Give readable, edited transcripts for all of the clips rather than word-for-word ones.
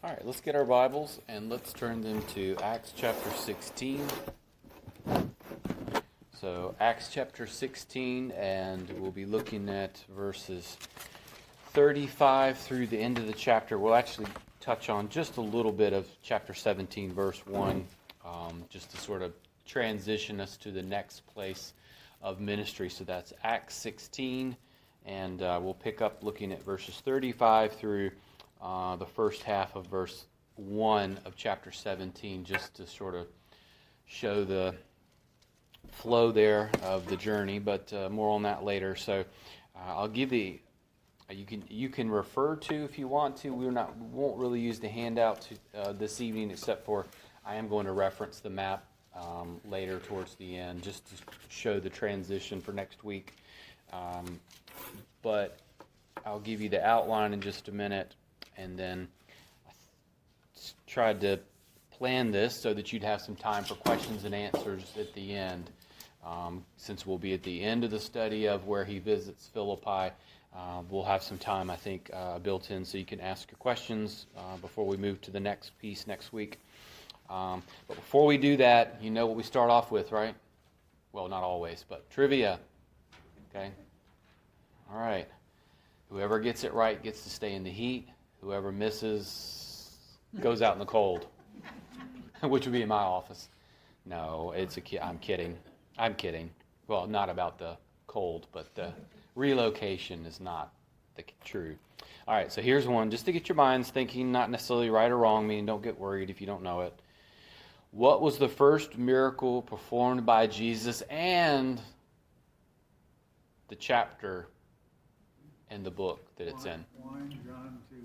All right, let's get our Bibles and let's turn them to Acts chapter 16. So, Acts chapter 16, and we'll be looking at verses 35 through the end of the chapter. We'll actually touch on just a little bit of chapter 17, verse 1, just to sort of transition us to the next place of ministry. So that's Acts 16, and we'll pick up looking at verses 35 through the first half of verse 1 of chapter 17, just to sort of show the flow there of the journey, but more on that later. So I'll give the you can refer to if you want to. We won't really use the handout this evening, except for I am going to reference the map later towards the end, just to show the transition for next week. But I'll give you the outline in just a minute. And then I tried to plan this so that you'd have some time for questions and answers at the end. Since we'll be at the end of the study of where he visits Philippi, we'll have some time, I think, built in so you can ask your questions before we move to the next piece next week. But before we do that, you know what we start off with, right? Well, not always, but trivia. Okay? All right. Whoever gets it right gets to stay in the heat. Whoever misses goes out in the cold, which would be in my office. No, I'm kidding. I'm kidding. Well, not about the cold, but the relocation is not true. All right, so here's one, just to get your minds thinking, not necessarily right or wrong, meaning don't get worried if you don't know it. What was the first miracle performed by Jesus and the chapter in the book that it's in? Wine, John 2.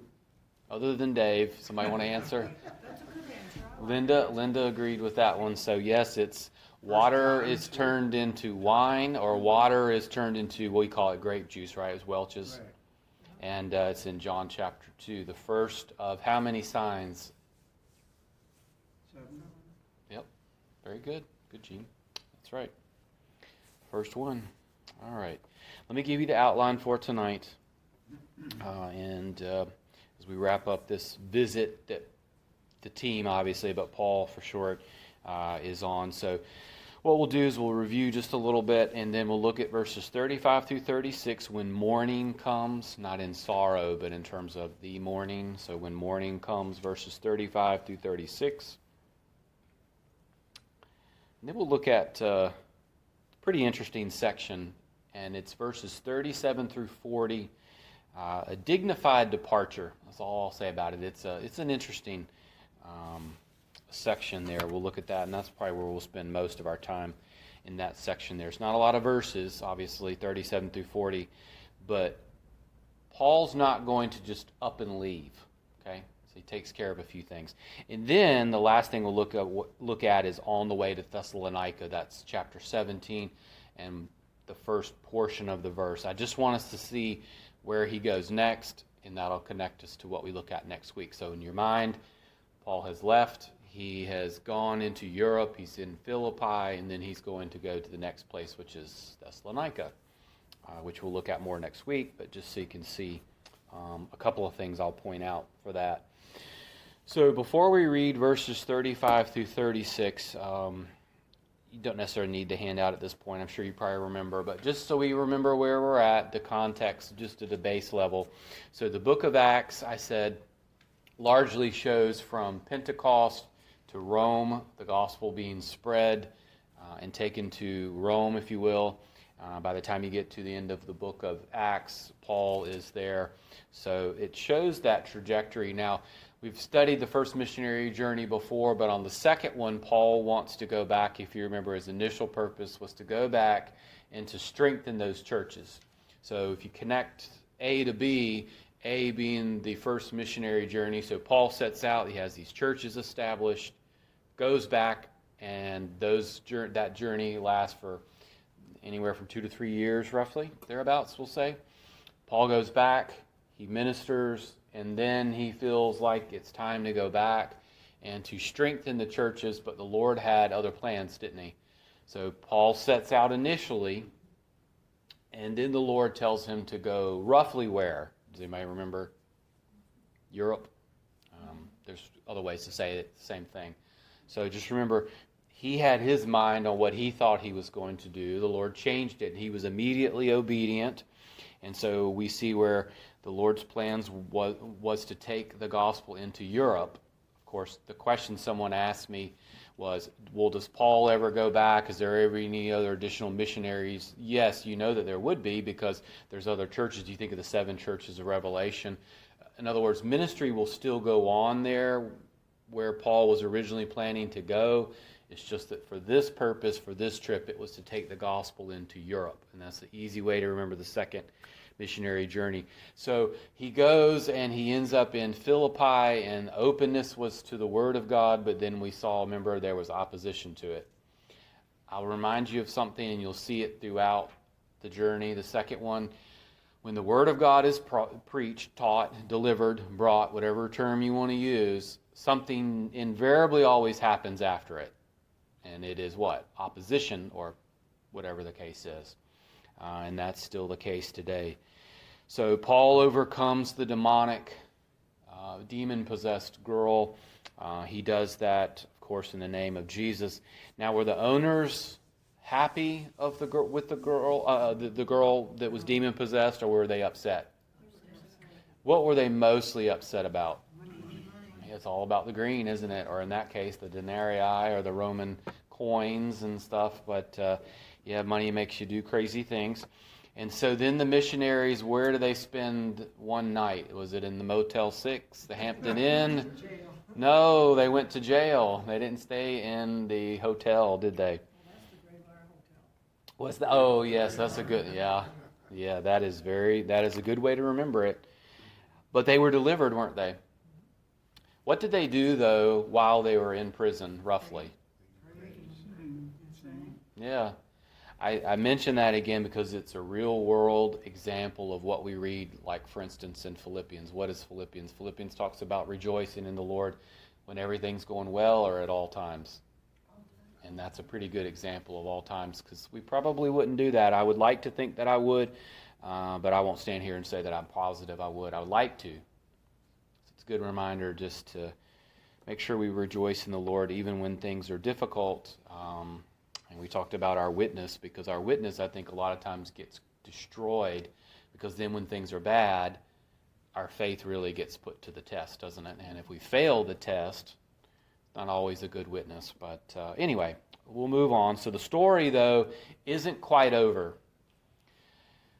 Other than Dave, somebody want to answer? That's a good answer. Linda agreed with that one. So yes, it's water is turned into wine, or water is turned into, we call it grape juice, right? It's Welch's. Right. And it's in John chapter 2. The first of how many signs? 7. Yep. Very good. Good, Gene. That's right. First one. All right. Let me give you the outline for tonight. And as we wrap up this visit that the team, obviously, but Paul for short, is on. So what we'll do is we'll review just a little bit, and then we'll look at verses 35 through 36 when morning comes, not in sorrow, but in terms of the morning. So when morning comes, verses 35 through 36. And then we'll look at a pretty interesting section, and it's verses 37 through 40. A dignified departure. That's all I'll say about it. It's an interesting section there. We'll look at that, and that's probably where we'll spend most of our time in that section. There's not a lot of verses, obviously, 37 through 40, but Paul's not going to just up and leave. Okay, so he takes care of a few things, and then the last thing we'll look at is on the way to Thessalonica. That's chapter 17, and the first portion of the verse. I just want us to see where he goes next, and that'll connect us to what we look at next week. So in your mind, Paul has left. He has gone into Europe. He's in Philippi, and then he's going to go to the next place, which is Thessalonica, which we'll look at more next week, but just so you can see a couple of things I'll point out for that. So before we read verses 35 through 36, you don't necessarily need the handout at this point. I'm sure you probably remember, but just so we remember where we're at, the context, just at a base level. So the book of Acts, I said, largely shows from Pentecost to Rome, the gospel being spread and taken to Rome, if you will. By the time you get to the end of the book of Acts, Paul is there. So it shows that trajectory. Now, we've studied the first missionary journey before, but on the second one, Paul wants to go back. If you remember, his initial purpose was to go back and to strengthen those churches. So if you connect A to B, A being the first missionary journey, so Paul sets out, he has these churches established, goes back, and that journey lasts for anywhere from 2 to 3 years, roughly, thereabouts, we'll say. Paul goes back, he ministers, and then he feels like it's time to go back and to strengthen the churches, but the Lord had other plans, didn't he? So Paul sets out initially, and then the Lord tells him to go roughly where? Does anybody remember? Europe. There's other ways to say it, the same thing. So just remember, he had his mind on what he thought he was going to do. The Lord changed it. He was immediately obedient. And so we see where the Lord's plans was to take the gospel into Europe. Of course, the question someone asked me was, well, does Paul ever go back? Is there ever any other additional missionaries? Yes, you know that there would be, because there's other churches. You think of the 7 churches of Revelation. In other words, ministry will still go on there where Paul was originally planning to go. It's just that for this purpose, for this trip, it was to take the gospel into Europe. And that's the easy way to remember the second missionary journey. So he goes and he ends up in Philippi, and openness was to the Word of God, but then we saw, remember, there was opposition to it. I'll remind you of something, and you'll see it throughout the journey. The second one, when the Word of God is preached, taught, delivered, brought, whatever term you want to use, something invariably always happens after it. And it is what? Opposition, or whatever the case is. And that's still the case today. So Paul overcomes the demonic, demon-possessed girl. He does that, of course, in the name of Jesus. Now, were the owners happy of the girl, with the girl that was demon-possessed, or were they upset? What were they mostly upset about? It's all about the green, isn't it? Or in that case, the denarii, or the Roman coins and stuff. But yeah, money makes you do crazy things. And so then the missionaries, where do they spend one night? Was it in the Motel 6, the Hampton Inn? No, they went to jail. They didn't stay in the hotel, did they? What's the? Oh, yes, that's a good. Yeah, that is a good way to remember it. But they were delivered, weren't they? What did they do, though, while they were in prison, roughly? Yeah. I mention that again because it's a real-world example of what we read, like, for instance, in Philippians. What is Philippians? Philippians talks about rejoicing in the Lord when everything's going well or at all times. And that's a pretty good example of all times, because we probably wouldn't do that. I would like to think that I would, but I won't stand here and say that I'm positive I would. I would like to. It's a good reminder just to make sure we rejoice in the Lord even when things are difficult. And we talked about our witness, because our witness, I think, a lot of times gets destroyed, because then when things are bad, our faith really gets put to the test, doesn't it? And if we fail the test, it's not always a good witness. But anyway, we'll move on. So the story, though, isn't quite over.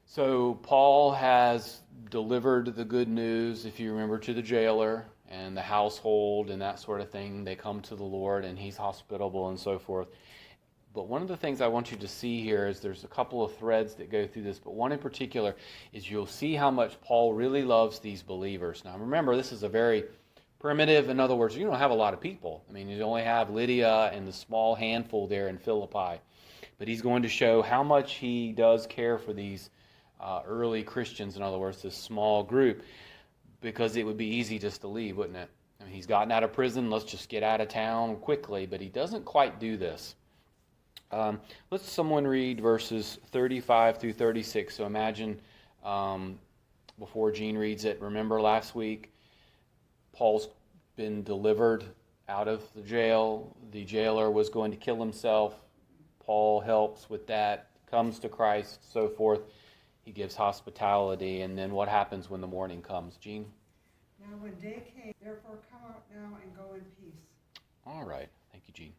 So Paul has delivered the good news, if you remember, to the jailer and the household and that sort of thing. They come to the Lord, and he's hospitable and so forth. But one of the things I want you to see here is there's a couple of threads that go through this, but one in particular is you'll see how much Paul really loves these believers. Now remember, this is a very primitive, in other words, you don't have a lot of people. I mean, you only have Lydia and the small handful there in Philippi. But he's going to show how much he does care for these early Christians, in other words, this small group, because it would be easy just to leave, wouldn't it? I mean, he's gotten out of prison, let's just get out of town quickly, but he doesn't quite do this. Let's someone read verses 35 through 36. So imagine, before Gene reads it, remember last week, Paul's been delivered out of the jail. The jailer was going to kill himself. Paul helps with that, comes to Christ, so forth. He gives hospitality, and then what happens when the morning comes? Gene? Now when day came, therefore come out now and go in peace. All right. Thank you, Gene.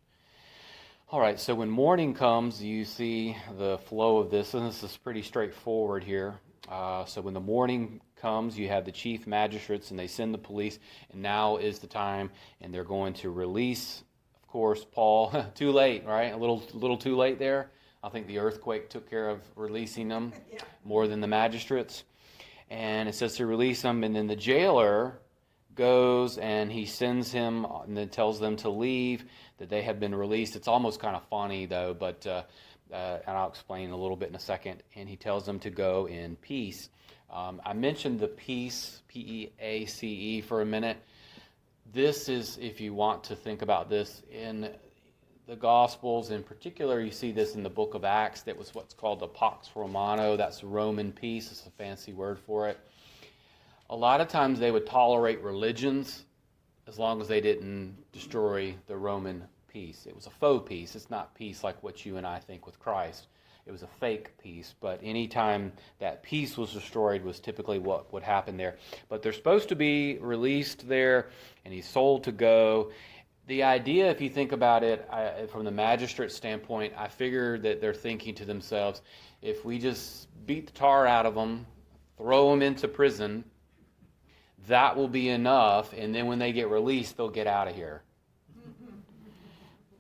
All right, so when morning comes, you see the flow of this, and this is pretty straightforward here. So when the morning comes, you have the chief magistrates, and they send the police, and now is the time, and they're going to release, of course, Paul. Too late, right? A little too late there. I think the earthquake took care of releasing them more than the magistrates. And it says to release them, and then the jailer goes and he sends him and then tells them to leave, that they have been released. It's almost kind of funny, though, but and I'll explain a little bit in a second. And he tells them to go in peace. I mentioned the peace, P-E-A-C-E, for a minute. This is, if you want to think about this, in the Gospels in particular, you see this in the book of Acts. That was what's called the Pax Romana. That's Roman peace. It's a fancy word for it. A lot of times they would tolerate religions, as long as they didn't destroy the Roman peace. It was a faux peace. It's not peace like what you and I think with Christ. It was a fake peace, but anytime that peace was destroyed was typically what would happen there. But they're supposed to be released there, and he's sold to go. The idea, if you think about it, from the magistrate standpoint, I figure that they're thinking to themselves, if we just beat the tar out of them, throw them into prison, that will be enough, and then when they get released, they'll get out of here.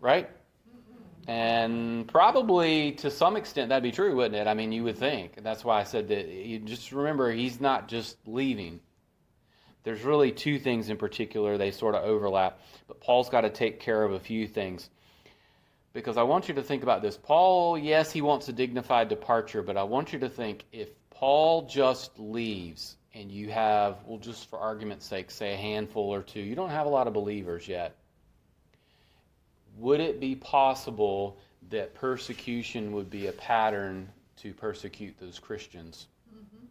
Right? And probably to some extent that'd be true, wouldn't it? I mean, you would think. That's why I said that you just remember he's not just leaving. There's really two things in particular. They sort of overlap. But Paul's got to take care of a few things. Because I want you to think about this. Paul, yes, he wants a dignified departure, but I want you to think if Paul just leaves and you have, well, just for argument's sake, say a handful or two, you don't have a lot of believers yet. Would it be possible that persecution would be a pattern to persecute those Christians? Mm-hmm.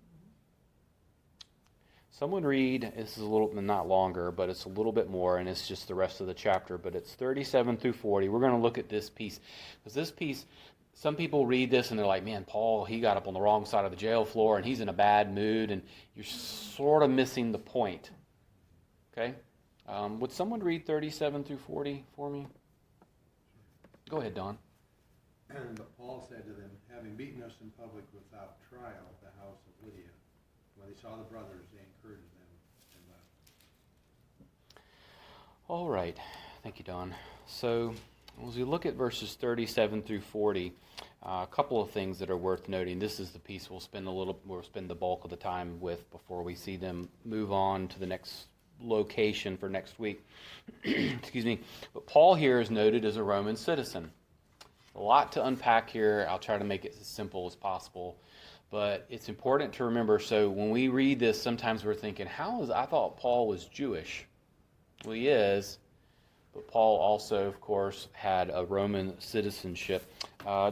Someone read, this is a little, not longer, but it's a little bit more, and it's just the rest of the chapter, but it's 37 through 40. We're going to look at this piece. Because this piece, some people read this and they're like, man, Paul, he got up on the wrong side of the jail floor and he's in a bad mood, and you're sort of missing the point. Okay? Would someone read 37 through 40 for me? Go ahead, Don. But Paul said to them, having beaten us in public without trial at the house of Lydia, when they saw the brothers, they encouraged them and left. All right. Thank you, Don. So as we look at verses 37 through 40, a couple of things that are worth noting. This is the piece we'll spend the bulk of the time with before we see them move on to the next location for next week. Excuse me. But Paul here is noted as a Roman citizen. A lot to unpack here. I'll try to make it as simple as possible. But it's important to remember, so when we read this, sometimes we're thinking, I thought Paul was Jewish. Well, he is. But Paul also, of course, had a Roman citizenship.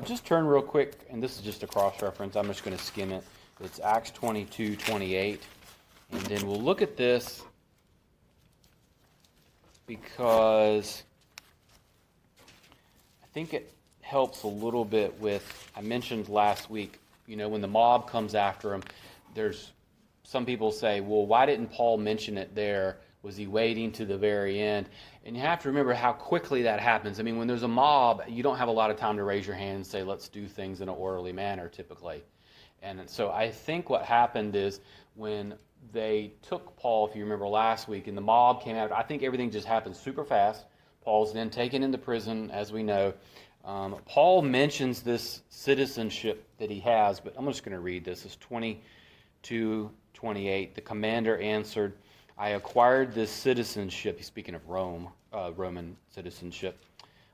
Just turn real quick, and this is just a cross-reference. I'm just going to skim it. It's Acts 22:28. And then we'll look at this because I think it helps a little bit with, I mentioned last week, when the mob comes after him, there's some people say, well, why didn't Paul mention it there? Was he waiting to the very end? And you have to remember how quickly that happens. I mean, when there's a mob, you don't have a lot of time to raise your hand and say, let's do things in an orderly manner, typically. And so I think what happened is when they took Paul, if you remember last week, and the mob came out, I think everything just happened super fast. Paul's then taken into prison, as we know. Paul mentions this citizenship that he has, but I'm just going to read this. It's 22:28. The commander answered, I acquired this citizenship, he's speaking of Roman citizenship,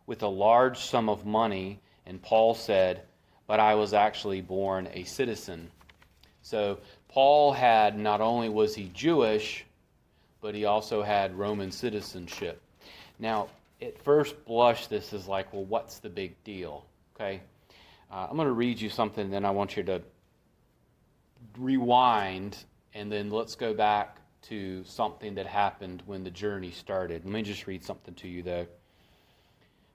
with a large sum of money, and Paul said, but I was actually born a citizen. So Paul had, not only was he Jewish, but he also had Roman citizenship. Now, at first blush, this is like, well, what's the big deal? Okay, I'm going to read you something, and then I want you to rewind, and then let's go back to something that happened when the journey started. Let me just read something to you, though.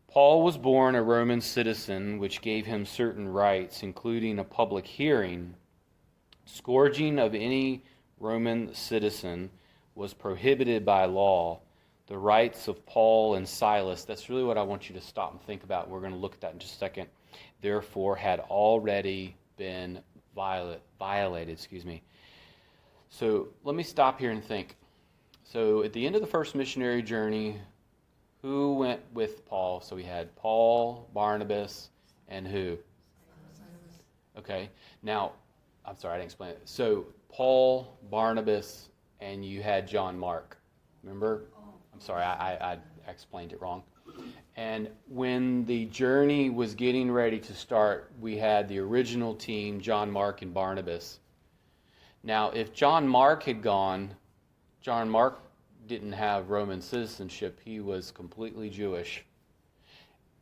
Paul was born a Roman citizen, which gave him certain rights, including a public hearing. Scourging of any Roman citizen was prohibited by law. The rights of Paul and Silas, that's really what I want you to stop and think about. We're going to look at that in just a second. Therefore, had already been violated. So let me stop here and think. So at the end of the first missionary journey, who went with Paul? So we had Paul, Barnabas, and who? Okay. Now, I'm sorry, I didn't explain it. So Paul, Barnabas, and you had John Mark. Remember? I'm sorry, I explained it wrong. And when the journey was getting ready to start, we had the original team, John Mark and Barnabas. Now, if John Mark had gone, John Mark didn't have Roman citizenship. He was completely Jewish.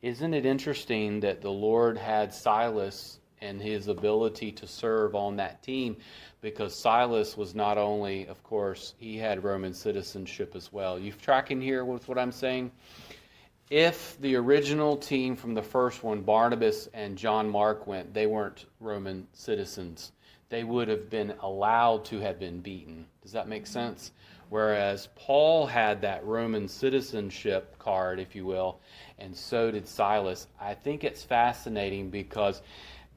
Isn't it interesting that the Lord had Silas and his ability to serve on that team, because Silas was not only, of course, he had Roman citizenship as well. You tracking here with what I'm saying? If the original team from the first one, Barnabas and John Mark, went, they weren't Roman citizens. They would have been allowed to have been beaten. Does that make sense? Whereas Paul had that Roman citizenship card, if you will, and so did Silas. I think it's fascinating because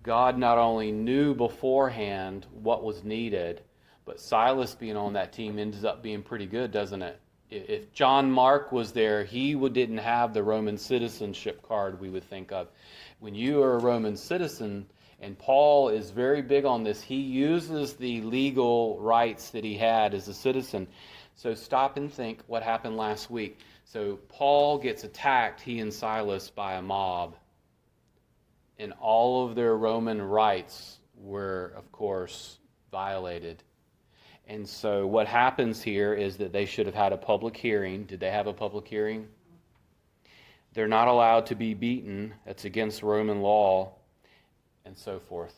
God not only knew beforehand what was needed, but Silas being on that team ends up being pretty good, doesn't it? If John Mark was there, he didn't have the Roman citizenship card we would think of. When you are a Roman citizen, and Paul is very big on this, he uses the legal rights that he had as a citizen. So stop and think what happened last week. So Paul gets attacked, he and Silas, by a mob. And all of their Roman rights were, of course, violated. And so what happens here is that they should have had a public hearing. Did they have a public hearing? They're not allowed to be beaten. That's against Roman law, and so forth.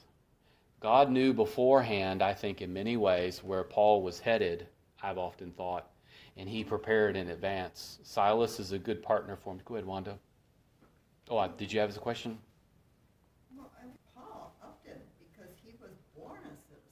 God knew beforehand, I think, in many ways, where Paul was headed, I've often thought, and he prepared in advance. Silas is a good partner for him. Go ahead, Wanda. Oh, did you have a question? Well, Paul upped it because he was born a citizen.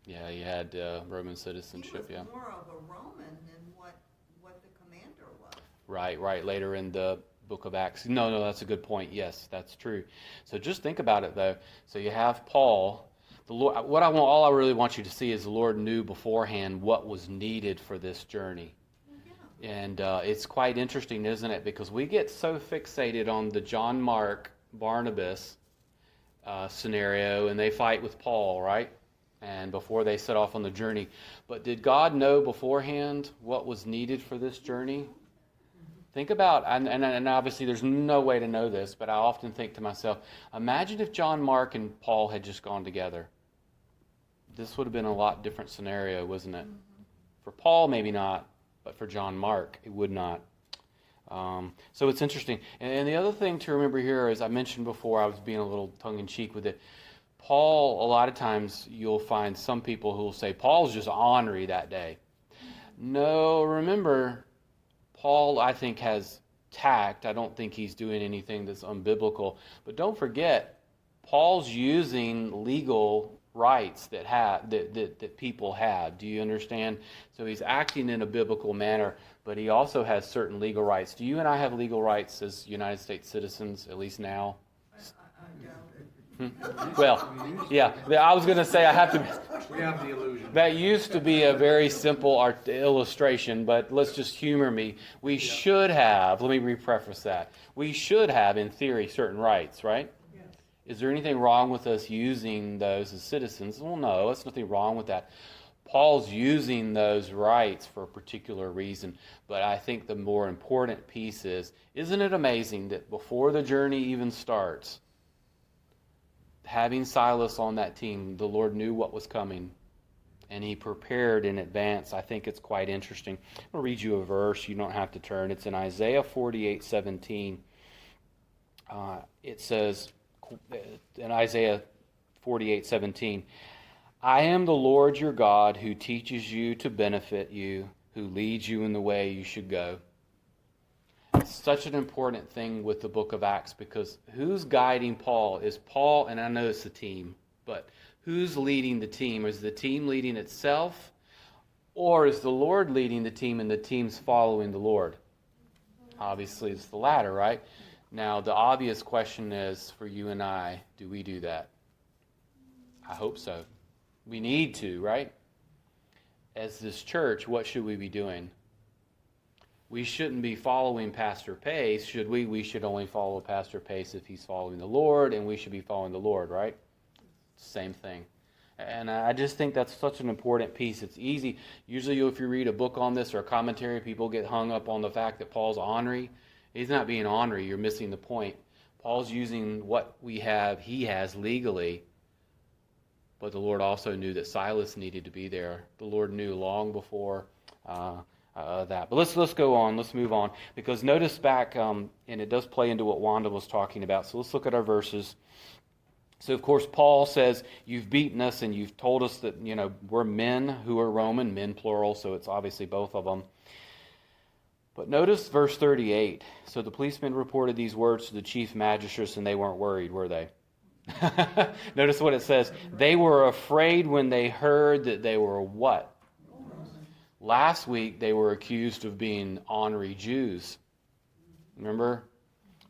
Yeah, he had Roman citizenship, He was yeah. more of a Roman than what the commander was. Right, later in the book of Acts. No, that's a good point. Yes, that's true. So just think about it, though. So you have Paul. The Lord, all I really want you to see is the Lord knew beforehand what was needed for this journey. Yeah. And it's quite interesting, isn't it? Because we get so fixated on the John Mark, Barnabas scenario, and they fight with Paul, right? And before they set off on the journey. But did God know beforehand what was needed for this journey? Think about, and obviously there's no way to know this, but I often think to myself, imagine if John Mark and Paul had just gone together. This would have been a lot different scenario, wasn't it? Mm-hmm. For Paul, maybe not, but for John Mark, it would not. So it's interesting. And the other thing to remember here, as I mentioned before, I was being a little tongue-in-cheek with it. Paul, a lot of times you'll find some people who will say, Paul's just ornery that day. No, remember, Paul, I think, has tact. I don't think he's doing anything that's unbiblical. But don't forget, Paul's using legal rights that people have. Do you understand? So he's acting in a biblical manner, but he also has certain legal rights. Do you and I have legal rights as United States citizens, at least now? I doubt it. Well, yeah, I was going to say I have to... We have the illusion. That used to be a very simple illustration, but let's just humor me. We should have, let me repreface that. We should have, in theory, certain rights, right? Yes. Is there anything wrong with us using those as citizens? Well, no, there's nothing wrong with that. Paul's using those rights for a particular reason, but I think the more important piece is, isn't it amazing that before the journey even starts, having Silas on that team, the Lord knew what was coming, and he prepared in advance. I think it's quite interesting. I'm going to read you a verse. You don't have to turn. It's in Isaiah 48:17. It says, in Isaiah 48:17, I am the Lord your God who teaches you to benefit you, who leads you in the way you should go. It's such an important thing with the book of Acts, because who's guiding Paul? Is Paul, and I know it's the team, but who's leading the team? Is the team leading itself, or is the Lord leading the team and the team's following the Lord? Obviously, it's the latter, right? Now, the obvious question is, for you and I, do we do that? I hope so. We need to, right? As this church, what should we be doing? We shouldn't be following Pastor Pace, should we? We should only follow Pastor Pace if he's following the Lord, and we should be following the Lord, right? Same thing. And I just think that's such an important piece. It's easy. Usually if you read a book on this or a commentary, people get hung up on the fact that Paul's ornery. He's not being ornery. You're missing the point. Paul's using what he has legally, but the Lord also knew that Silas needed to be there. The Lord knew long before that. But let's go on. Let's move on. Because notice back, and it does play into what Wanda was talking about. So let's look at our verses. So, of course, Paul says, you've beaten us and you've told us that, we're men who are Roman, men plural, so it's obviously both of them. But notice verse 38. So the policemen reported these words to the chief magistrates and they weren't worried, were they? Notice what it says. They were afraid when they heard that they were what? Last week they were accused of being honorary Jews. Remember?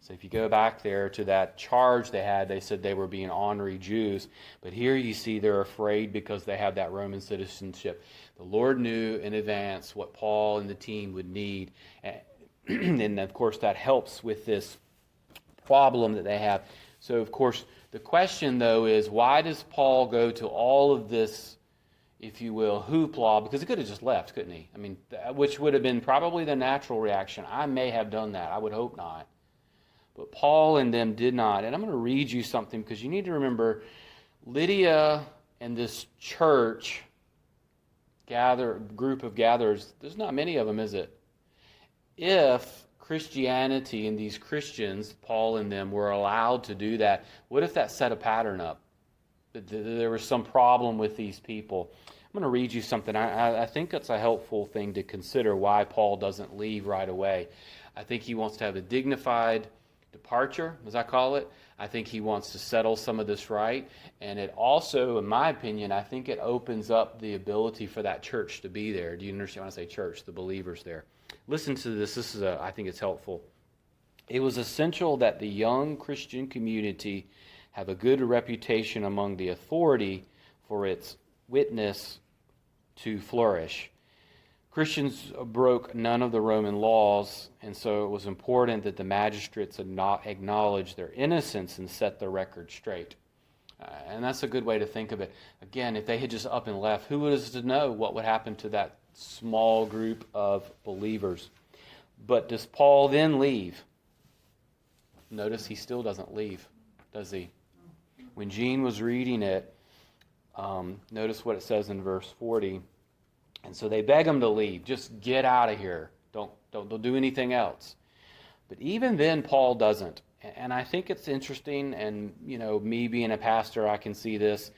So if you go back there to that charge they had, they said they were being honorary Jews. But here you see they're afraid because they have that Roman citizenship. The Lord knew in advance what Paul and the team would need. And of course that helps with this problem that they have. So of course the question though is, why does Paul go to all of this, if you will, hoopla? Because he could have just left, couldn't he? I mean, which would have been probably the natural reaction. I may have done that. I would hope not. But Paul and them did not. And I'm going to read you something because you need to remember Lydia and this church group of gatherers, there's not many of them, is it? If Christianity and these Christians, Paul and them, were allowed to do that, what if that set a pattern up? That there was some problem with these people. I'm going to read you something. I think it's a helpful thing to consider why Paul doesn't leave right away. I think he wants to have a dignified departure, as I call it. I think he wants to settle some of this right. And it also, in my opinion, I think it opens up the ability for that church to be there. Do you understand when I say church? The believers there. Listen to this. I think it's helpful. It was essential that the young Christian community have a good reputation among the authority for its witness to flourish. Christians broke none of the Roman laws, and so it was important that the magistrates acknowledge their innocence and set the record straight. And that's a good way to think of it. Again, if they had just up and left, who was to know what would happen to that small group of believers? But does Paul then leave? Notice he still doesn't leave, does he? When Jean was reading it, notice what it says in verse 40. And so they beg him to leave. Just get out of here. Don't do anything else. But even then, Paul doesn't. And I think it's interesting, and me being a pastor, I can see this,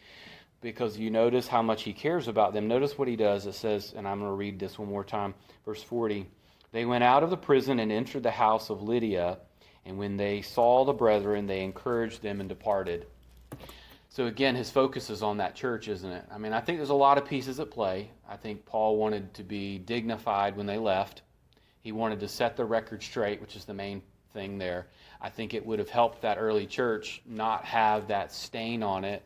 because you notice how much he cares about them. Notice what he does. It says, and I'm going to read this one more time, verse 40. They went out of the prison and entered the house of Lydia, and when they saw the brethren, they encouraged them and departed. So again, his focus is on that church, isn't it? I mean, I think there's a lot of pieces at play. I think Paul wanted to be dignified when they left. He wanted to set the record straight, which is the main thing there. I think it would have helped that early church not have that stain on it.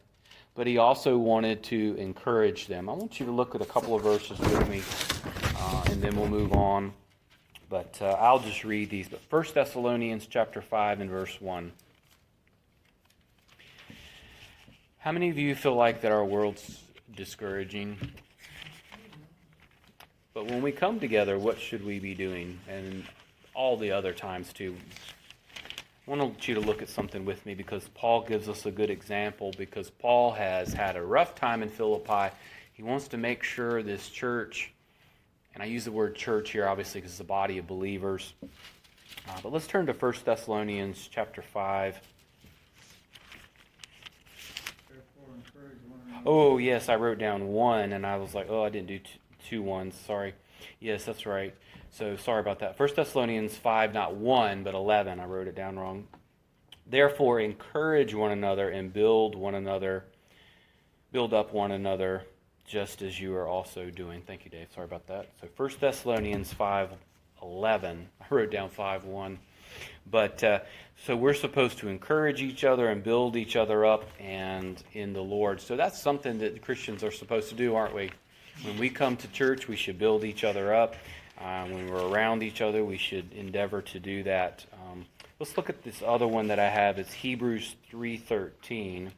But he also wanted to encourage them. I want you to look at a couple of verses with me, and then we'll move on. But I'll just read these. But 1 Thessalonians chapter 5 and verse 1. How many of you feel like that our world's discouraging? But when we come together, what should we be doing? And all the other times too. I want you to look at something with me, because Paul gives us a good example, because Paul has had a rough time in Philippi. He wants to make sure this church, and I use the word church here obviously because it's a body of believers. But let's turn to 1 Thessalonians chapter 5. Oh, yes, I wrote down 1, and I was like, I didn't do 2 1s. Sorry. Yes, that's right. So, sorry about that. 1 Thessalonians 5, not 1, but 11. I wrote it down wrong. Therefore, encourage one another and build up one another, just as you are also doing. Thank you, Dave. Sorry about that. So, 1 Thessalonians 5, 11. I wrote down 5, 1. But so we're supposed to encourage each other and build each other up and in the Lord. So that's something that Christians are supposed to do, aren't we? When we come to church, we should build each other up. When we're around each other, we should endeavor to do that. Let's look at this other one that I have. It's Hebrews 3:13.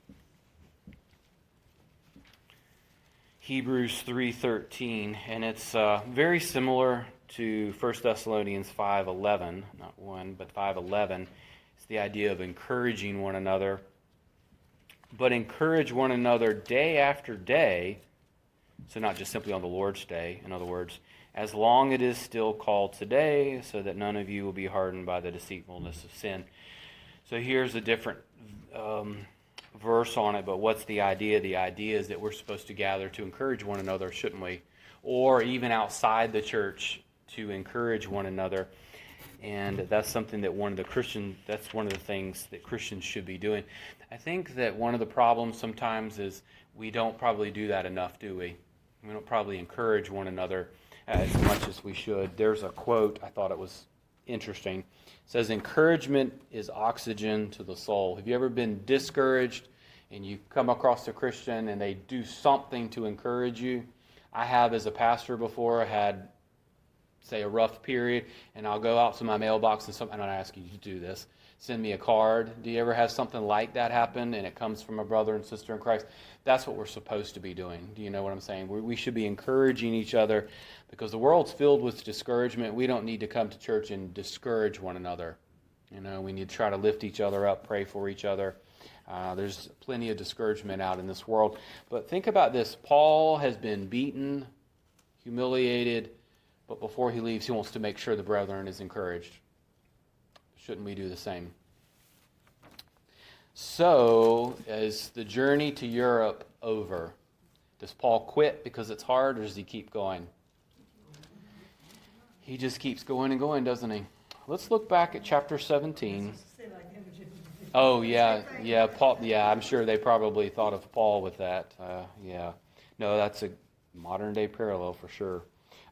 Hebrews 3:13, and it's very similar to 1 Thessalonians 5:11, not 1, but 5:11. It's the idea of encouraging one another. But encourage one another day after day, so not just simply on the Lord's day, in other words, as long it is still called today, so that none of you will be hardened by the deceitfulness of sin. So here's a different verse on it, but what's the idea? The idea is that we're supposed to gather to encourage one another, shouldn't we? Or even outside the church to encourage one another. And that's something that that's one of the things that Christians should be doing. I think that one of the problems sometimes is we don't probably do that enough, do we? We don't probably encourage one another as much as we should. There's a quote, I thought it was interesting. It says, encouragement is oxygen to the soul. Have you ever been discouraged and you come across a Christian and they do something to encourage you? I have, as a pastor before, had, say, a rough period, and I'll go out to my mailbox and I'm not asking you to do this. Send me a card. Do you ever have something like that happen and it comes from a brother and sister in Christ? That's what we're supposed to be doing. Do you know what I'm saying? We should be encouraging each other because the world's filled with discouragement. We don't need to come to church and discourage one another. You know, we need to try to lift each other up, pray for each other. There's plenty of discouragement out in this world. But think about this. Paul has been beaten, humiliated, but before he leaves, he wants to make sure the brethren is encouraged. Shouldn't we do the same? So, is the journey to Europe over? Does Paul quit because it's hard, or does he keep going? He just keeps going and going, doesn't he? Let's look back at chapter 17. Oh, yeah, Paul. Yeah, I'm sure they probably thought of Paul with that. No, that's a modern-day parallel for sure.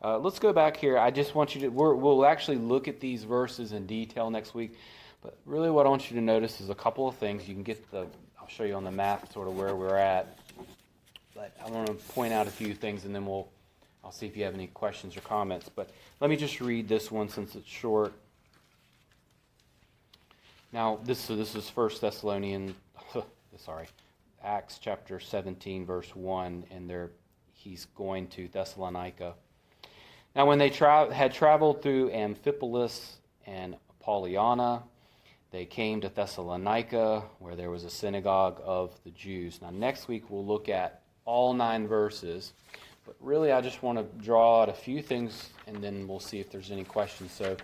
Let's go back here. I just want you to, we'll actually look at these verses in detail next week. But really what I want you to notice is a couple of things. You can get I'll show you on the map sort of where we're at. But I want to point out a few things and then I'll see if you have any questions or comments. But let me just read this one since it's short. Now, this is 1 Thessalonians, Acts chapter 17, verse 1, and he's going to Thessalonica. Now, when they had traveled through Amphipolis and Apollonia, they came to Thessalonica, where there was a synagogue of the Jews. Now, next week we'll look at all 9 verses, but really I just want to draw out a few things, and then we'll see if there's any questions. So,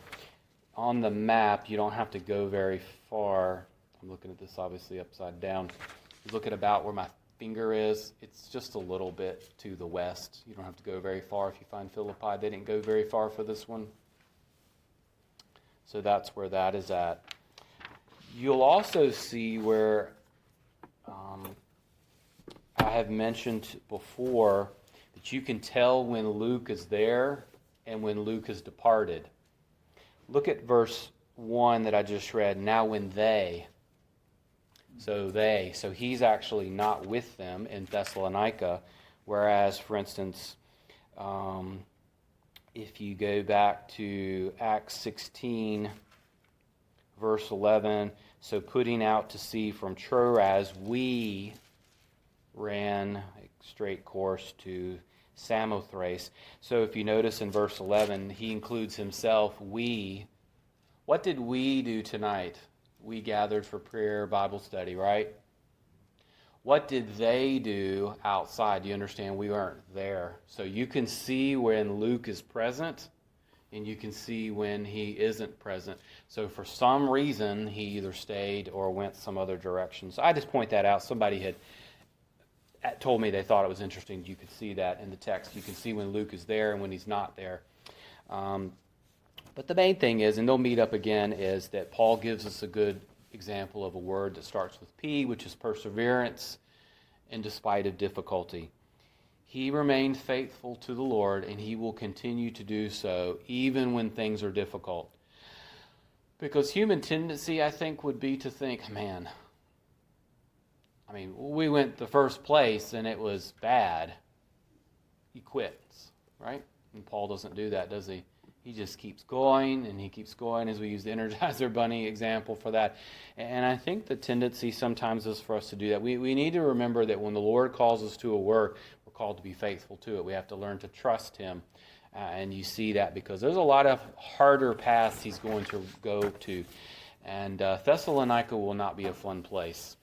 on the map, you don't have to go very far. I'm looking at this obviously upside down. You look at about where my finger is. It's just a little bit to the west. You don't have to go very far if you find Philippi. They didn't go very far for this one. So that's where that is at. You'll also see where I have mentioned before that you can tell when Luke is there and when Luke has departed. Look at verse 1 that I just read. Now when they. So he's actually not with them in Thessalonica. Whereas, for instance, if you go back to Acts 16, verse 11, so putting out to sea from Troas, we ran a straight course to Samothrace. So if you notice in verse 11, he includes himself, we. What did we do tonight? We gathered for prayer, Bible study, right? What did they do outside? Do you understand? We weren't there. So you can see when Luke is present, and you can see when he isn't present. So for some reason, he either stayed or went some other direction. So I just point that out. Somebody had told me they thought it was interesting. You could see that in the text. You can see when Luke is there and when he's not there. But the main thing is, and they'll meet up again, is that Paul gives us a good example of a word that starts with P, which is perseverance in despite of difficulty. He remained faithful to the Lord, and he will continue to do so even when things are difficult. Because human tendency, I think, would be to think, man, we went the first place and it was bad. He quits, right? And Paul doesn't do that, does he? He just keeps going, and he keeps going, as we use the Energizer Bunny example for that. And I think the tendency sometimes is for us to do that. We need to remember that when the Lord calls us to a work, we're called to be faithful to it. We have to learn to trust him. And you see that because there's a lot of harder paths he's going to go to. And Thessalonica will not be a fun place.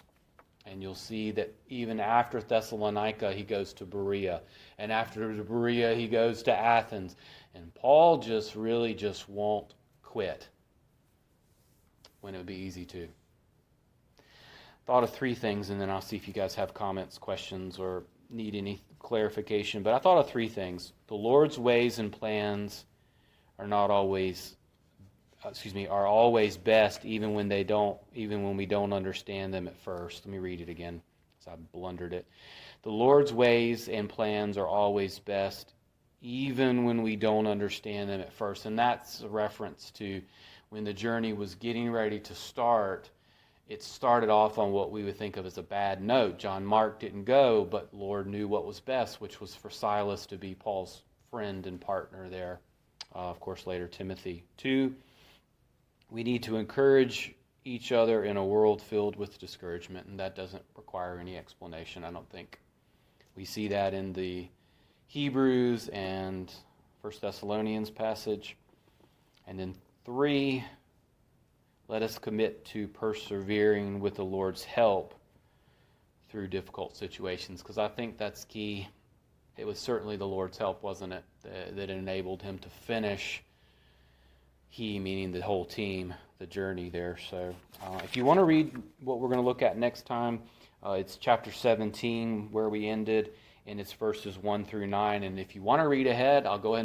And you'll see that even after Thessalonica, he goes to Berea. And after Berea, he goes to Athens. And Paul really won't quit when it would be easy to. thought of three things, and then I'll see if you guys have comments, questions, or need any clarification. But I thought of three things. The Lord's ways and plans are not always, are always best, even when we don't understand them at first. Let me read it again, because I blundered it. The Lord's ways and plans are always best, even when we don't understand them at first. And that's a reference to when the journey was getting ready to start. It started off on what we would think of as a bad note. John Mark didn't go, but the Lord knew what was best, which was for Silas to be Paul's friend and partner there. Of course, later Timothy. 2, we need to encourage each other in a world filled with discouragement, and that doesn't require any explanation, I don't think. We see that in the Hebrews and 1 Thessalonians passage. And then 3, let us commit to persevering with the Lord's help through difficult situations, because I think that's key. It was certainly the Lord's help, wasn't it, that enabled him to finish, he meaning the whole team, the journey there. So if you want to read what we're going to look at next time, it's chapter 17 where we ended, and it's verses 1 through 9. And if you want to read ahead, I'll go ahead